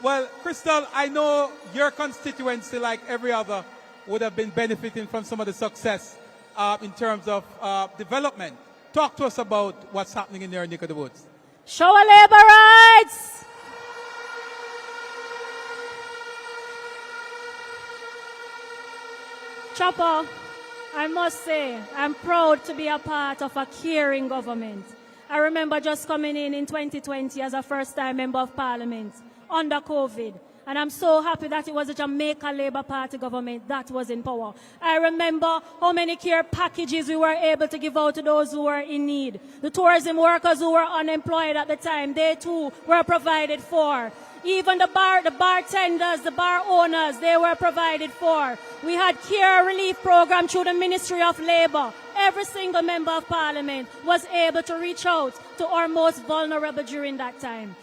Well, Krystal, I know your constituency, like every other, would have been benefiting from some of the success in terms of development. Talk to us about what's happening in your neck of the woods. Show our labor rights! Chopper, I must say, I'm proud to be a part of a caring government. I remember just coming in 2020 as a first-time member of parliament under COVID. And I'm so happy that it was a Jamaica Labour Party government that was in power. I remember how many care packages we were able to give out to those who were in need. The tourism workers who were unemployed at the time, they too were provided for. Even the bartenders, the bar owners, they were provided for. We had care relief program through the Ministry of Labour. Every single member of parliament was able to reach out to our most vulnerable during that time.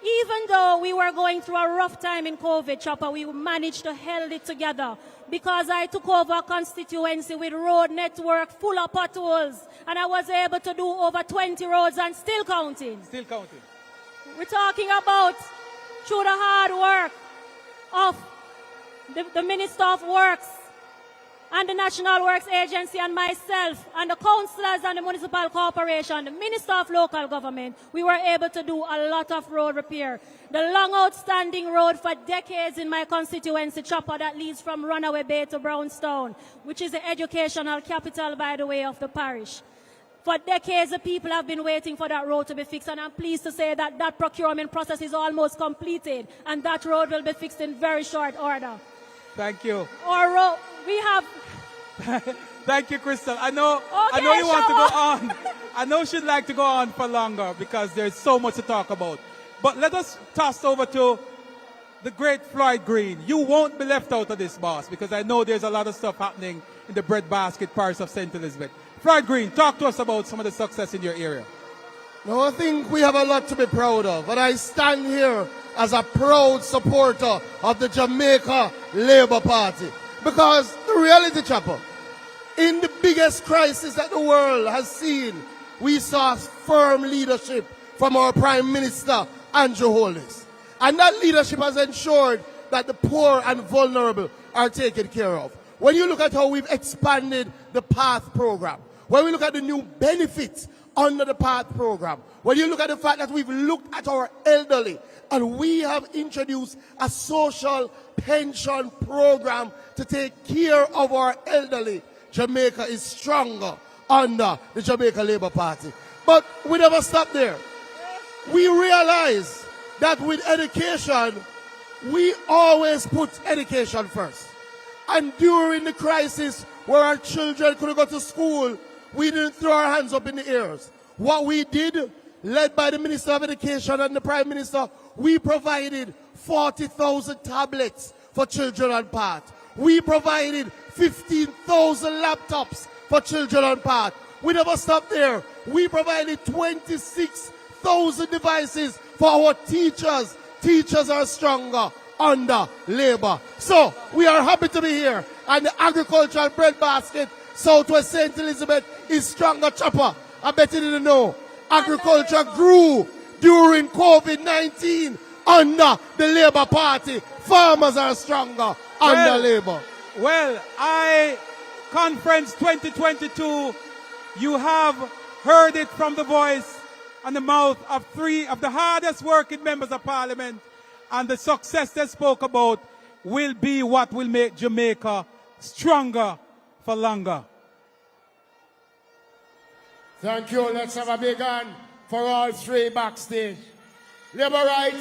Even though we were going through a rough time in COVID, Chopper, we managed to hold it together because I took over a constituency with road network full of potholes, and I was able to do over 20 roads and still counting. Still counting. We're talking about through the hard work of the Minister of Works and the National Works Agency and myself and the councillors and the municipal corporation, the Minister of Local Government, we were able to do a lot of road repair. The long outstanding road for decades in my constituency, Chopper, that leads from Runaway Bay to Brownstown, which is the educational capital, by the way, of the parish. For decades, the people have been waiting for that road to be fixed, and I'm pleased to say that that procurement process is almost completed, and that road will be fixed in very short order. Thank you. Our road, we have... Thank you, Krystal. I know Okay, you want to go on. I know she'd like to go on for longer because there's so much to talk about. But let us toss over to the great Floyd Green. You won't be left out of this, boss, because I know there's a lot of stuff happening in the breadbasket parish of St. Elizabeth. Floyd Green, talk to us about some of the success in your area. No, I think we have a lot to be proud of, and I stand here as a proud supporter of the Jamaica Labour Party. Because the reality, Chopper, in the biggest crisis that the world has seen, we saw firm leadership from our Prime Minister, Andrew Holness. And that leadership has ensured that the poor and vulnerable are taken care of. When you look at how we've expanded the PATH program, when we look at the new benefits under the PATH program, when you look at the fact that we've looked at our elderly and we have introduced a social pension program to take care of our elderly, Jamaica is stronger under the Jamaica Labour Party. But we never stop there. We realize that with education, we always put education first. And during the crisis where our children couldn't go to school, we didn't throw our hands up in the air. What we did, led by the Minister of Education and the Prime Minister, we provided 40,000 tablets for children on PATH. We provided 15,000 laptops for children on PATH. We never stopped there. We provided 26,000 devices for our teachers. Teachers are stronger under Labour. So we are happy to be here. And the agricultural breadbasket, Southwest St. Elizabeth, is stronger, Chopper. I bet you didn't know. Agriculture grew during COVID-19 under the Labour Party. Farmers are stronger under Labour. Well, Conference 2022, you have heard it from the voice and the mouth of three of the hardest working members of Parliament, and the success they spoke about will be what will make Jamaica stronger for longer. Thank you. Let's have a big hand for all three backstage. Labour rights.